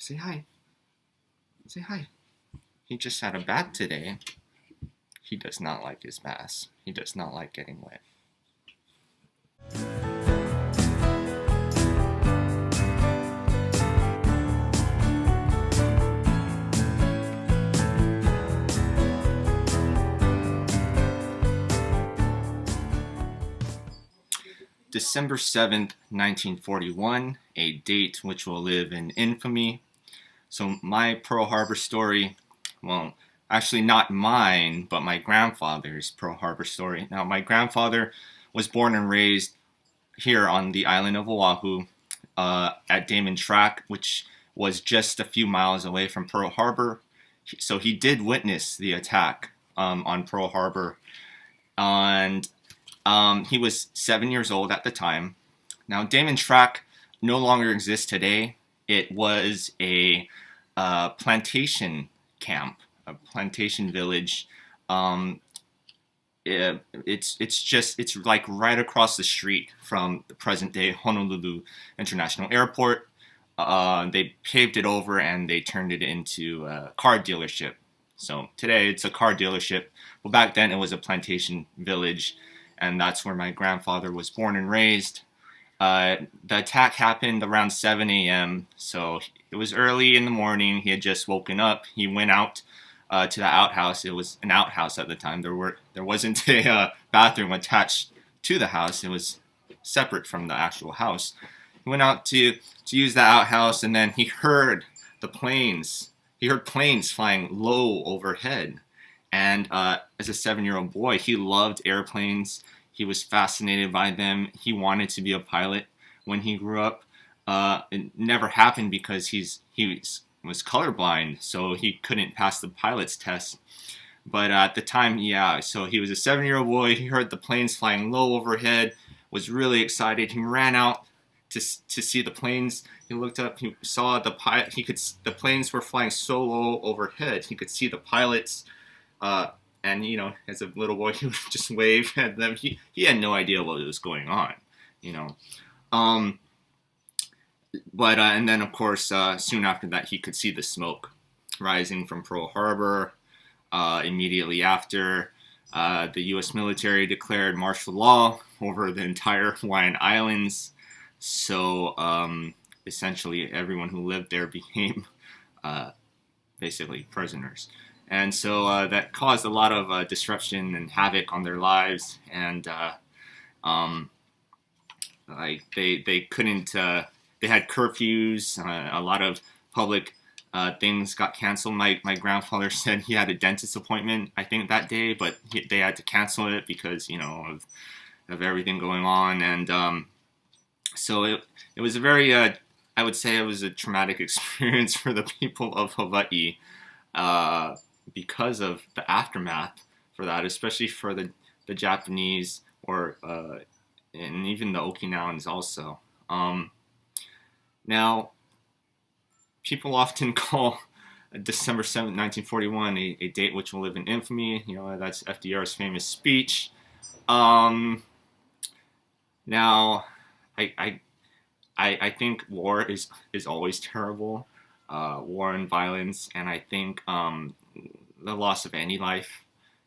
Say hi. Say hi. He just had a bath today. He does not like his baths. He does not like getting wet. December 7th, 1941, a date which will live in infamy. So my Pearl Harbor story, well, actually not mine, but my grandfather's Pearl Harbor story. Now, my grandfather was born and raised here on the island of Oahu at Damon Track, which was just a few miles away from Pearl Harbor. So he did witness the attack on Pearl Harbor, and he was 7 years old at the time. Now, Damon Track no longer exists today. It was a plantation camp, a plantation village. It's like right across the street from the present day Honolulu International Airport. They paved it over and they turned it into a car dealership. So today it's a car dealership. Well, back then it was a plantation village, and that's where my grandfather was born and raised. The attack happened around 7 a.m., so it was early in the morning. He had just woken up. He went out to the outhouse. It was an outhouse at the time. There wasn't a bathroom attached to the house. It was separate from the actual house. He went out to use the outhouse, and then he heard the planes. He heard planes flying low overhead. And as a 7-year-old boy, he loved airplanes. He was fascinated by them. He wanted to be a pilot when he grew up. It never happened because he was colorblind, so he couldn't pass the pilot's test. But at the time, yeah, so he was a 7-year-old boy. He heard the planes flying low overhead, was really excited. He ran out to see the planes. He looked up. He saw the pilot. The planes were flying so low overhead. He could see the pilots. And as a little boy, he would just wave at them. He had no idea what was going on, But and then of course, soon after that, he could see the smoke rising from Pearl Harbor. Immediately after, the U.S. military declared martial law over the entire Hawaiian Islands. So essentially, everyone who lived there became basically prisoners. And so that caused a lot of disruption and havoc on their lives, and they couldn't. They had curfews. A lot of public things got canceled. My grandfather said he had a dentist appointment, I think, that day, but they had to cancel it because of everything going on, and so it was a very I would say it was a traumatic experience for the people of Hawaii. Because of the aftermath for that, especially for the Japanese and even the Okinawans also. Now, people often call December 7th, 1941 a date which will live in infamy. That's FDR's famous speech. Now, I think war is always terrible. War and violence, and I think the loss of any life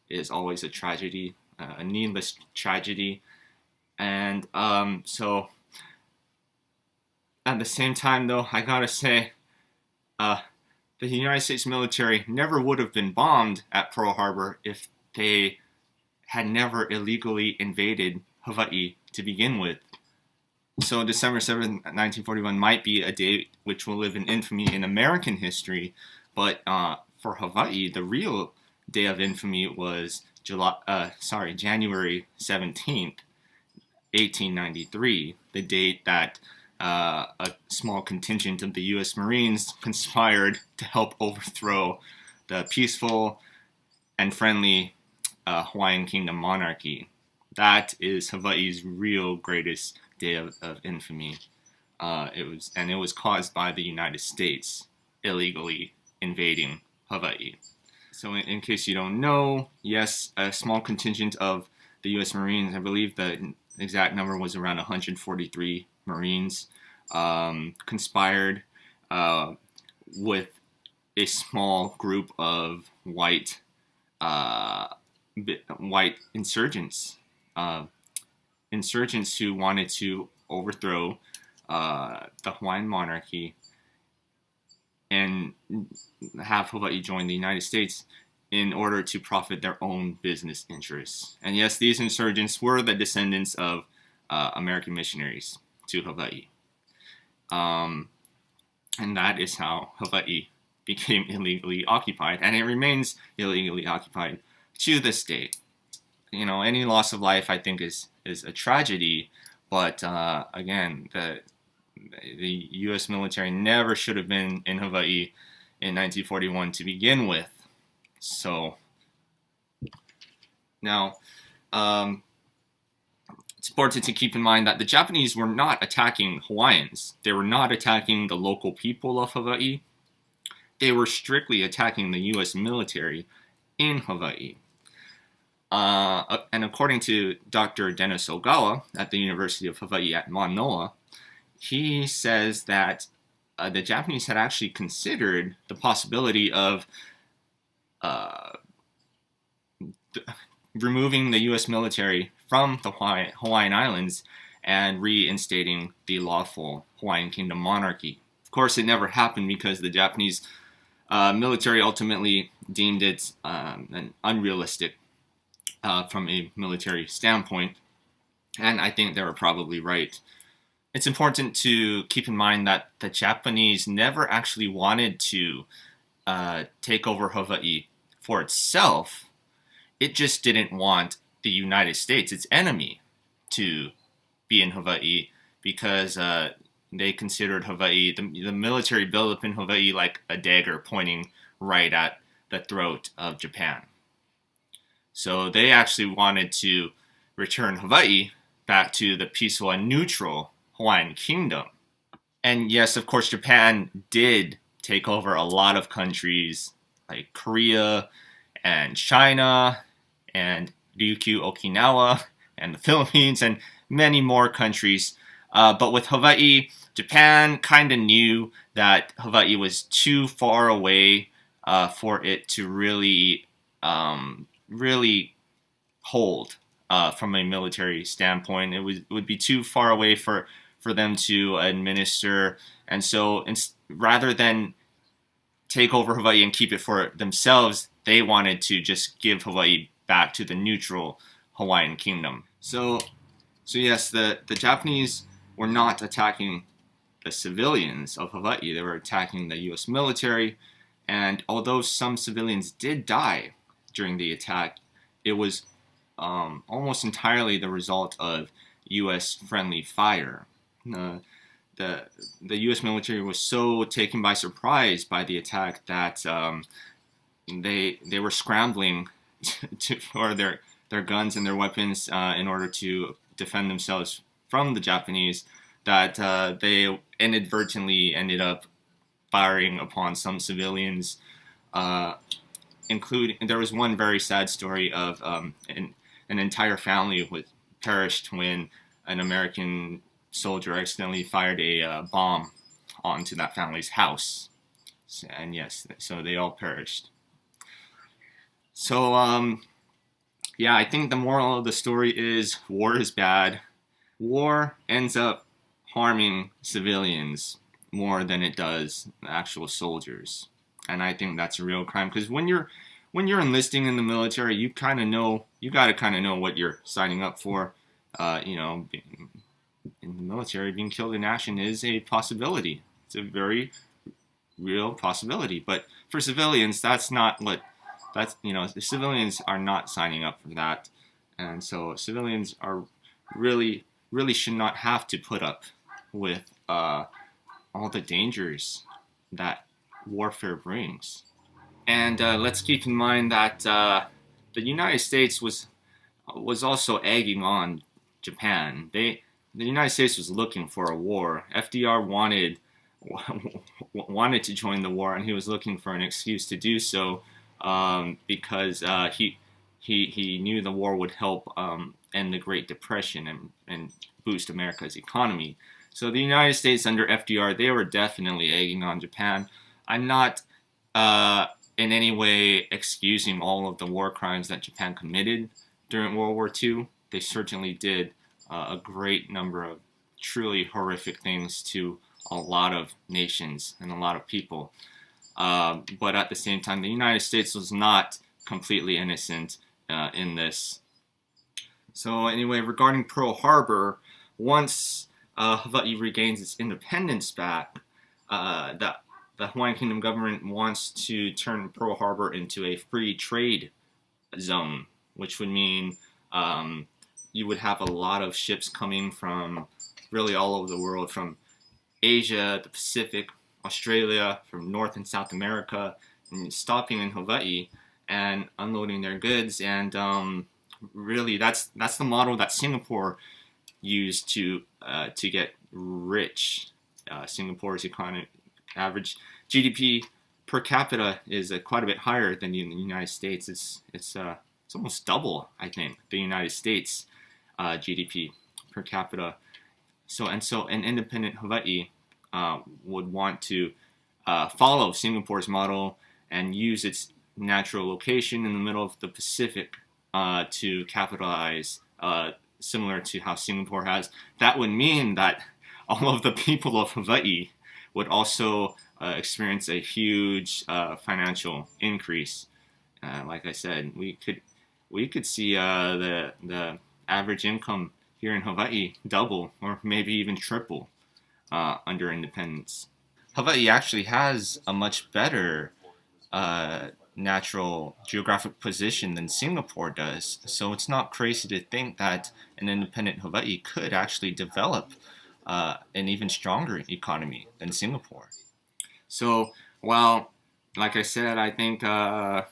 is always a tragedy, a needless tragedy. And so at the same time, though, I gotta say, the United States military never would have been bombed at Pearl Harbor if they had never illegally invaded Hawaii to begin with. So December 7th, 1941 might be a date which will live in infamy in American history, but for Hawaii, the real day of infamy was January 17th, 1893, the date that a small contingent of the U.S. Marines conspired to help overthrow the peaceful and friendly Hawaiian Kingdom monarchy. That is Hawaii's real greatest day of infamy. It was caused by the United States illegally invading Hawaii. So in case you don't know, yes, a small contingent of the U.S. Marines, I believe the exact number was around 143 Marines, conspired with a small group of uh, white insurgents, insurgents who wanted to overthrow the Hawaiian monarchy and have Hawaii join the United States in order to profit their own business interests. And yes, these insurgents were the descendants of American missionaries to Hawaii. And that is how Hawaii became illegally occupied, and it remains illegally occupied to this day. You know, any loss of life, I think, is a tragedy, but again, the U.S. military never should have been in Hawaii in 1941 to begin with. So now, it's important to keep in mind that the Japanese were not attacking Hawaiians. They were not attacking the local people of Hawaii. They were strictly attacking the U.S. military in Hawaii. And according to Dr. Dennis Ogawa at the University of Hawaii at Manoa, he says that the Japanese had actually considered the possibility of removing the U.S. military from the Hawaiian Islands and reinstating the lawful Hawaiian Kingdom monarchy. Of course, it never happened because the Japanese military ultimately deemed it an unrealistic from a military standpoint, and I think they were probably right. It's important to keep in mind that the Japanese never actually wanted to take over Hawaii for itself. It just didn't want the United States, its enemy, to be in Hawaii because they considered Hawaii, the military buildup in Hawaii, like a dagger pointing right at the throat of Japan. So they actually wanted to return Hawaii back to the peaceful and neutral Hawaiian Kingdom. And yes, of course, Japan did take over a lot of countries like Korea and China and Ryukyu, Okinawa, and the Philippines, and many more countries. But with Hawaii, Japan kind of knew that Hawaii was too far away for it to really hold from a military standpoint. It would be too far away for them to administer. And so rather than take over Hawaii and keep it for themselves, they wanted to just give Hawaii back to the neutral Hawaiian Kingdom. So yes, the Japanese were not attacking the civilians of Hawaii. They were attacking the U.S. military. And although some civilians did die during the attack, it was almost entirely the result of U.S. friendly fire. The U.S. military was so taken by surprise by the attack that they were scrambling for their guns and their weapons in order to defend themselves from the Japanese, that they inadvertently ended up firing upon some civilians, including, there was one very sad story of an entire family perished when an American soldier accidentally fired a bomb onto that family's house. And yes, so they all perished. So, yeah, I think the moral of the story is war is bad. War ends up harming civilians more than it does actual soldiers. And I think that's a real crime, because when you're enlisting in the military, you got to kind of know what you're signing up for. In the military, being killed in action is a possibility. It's a very real possibility. But for civilians, the civilians are not signing up for that. And so civilians are really should not have to put up with all the dangers that warfare brings. And let's keep in mind that the United States was also egging on Japan. The United States was looking for a war. FDR wanted to join the war, and he was looking for an excuse to do so because he knew the war would help end the Great Depression and boost America's economy. So the United States under FDR, they were definitely egging on Japan. I'm not in any way excusing all of the war crimes that Japan committed during World War II. They certainly did a great number of truly horrific things to a lot of nations and a lot of people. But at the same time, the United States was not completely innocent in this. So anyway, regarding Pearl Harbor, once Hawaii regains its independence back, the Hawaiian Kingdom government wants to turn Pearl Harbor into a free trade zone, which would mean you would have a lot of ships coming from really all over the world, from Asia, the Pacific, Australia, from North and South America, and stopping in Hawaii and unloading their goods. And really, that's the model that Singapore used to get rich. Singapore's average GDP per capita is quite a bit higher than in the United States. It's almost double, I think, the United States GDP per capita. So an independent Hawaii would want to follow Singapore's model and use its natural location in the middle of the Pacific to capitalize, similar to how Singapore has. That would mean that all of the people of Hawaii would also experience a huge financial increase. Like I said, we could see the average income here in Hawaii double or maybe even triple under independence. Hawaii actually has a much better natural geographic position than Singapore does, so it's not crazy to think that an independent Hawaii could actually develop an even stronger economy than Singapore. So, while, like I said, I think the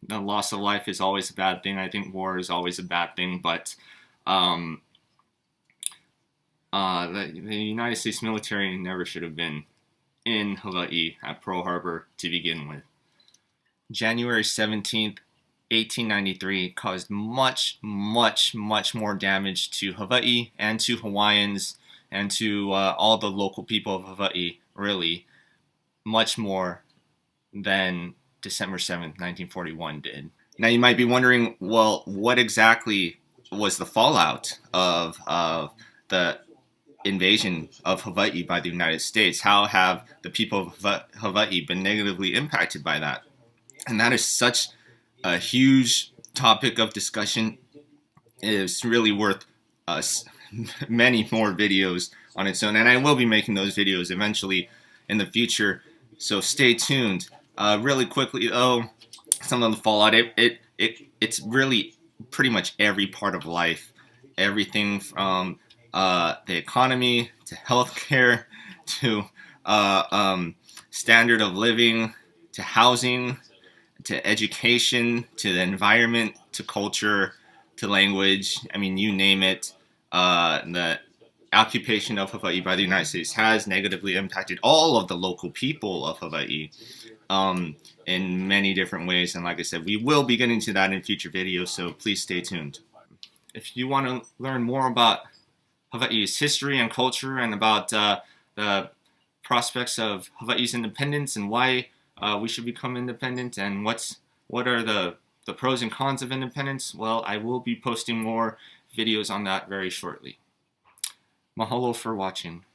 loss of life is always a bad thing. I think war is always a bad thing, but the United States military never should have been in Hawaii at Pearl Harbor to begin with. January 17th, 1893 caused much, much, much more damage to Hawaii and to Hawaiians and to all the local people of Hawaii, really, much more than December 7th, 1941 did. Now you might be wondering, well, what exactly was the fallout of the invasion of Hawaii by the United States? How have the people of Hawaii been negatively impacted by that? And that is such a huge topic of discussion. It's really worth many more videos on its own, and I will be making those videos eventually in the future, so stay tuned. Really quickly though, some of the fallout, it's really pretty much every part of life. Everything from the economy to healthcare to standard of living to housing to education to the environment to culture to language. I mean, you name it. The occupation of Hawaii by the United States has negatively impacted all of the local people of Hawaii in many different ways. And like I said, we will be getting to that in future videos, so please stay tuned. If you want to learn more about Hawaii's history and culture and about the prospects of Hawaii's independence and why we should become independent and what are the pros and cons of independence, well, I will be posting more videos on that very shortly. Mahalo for watching.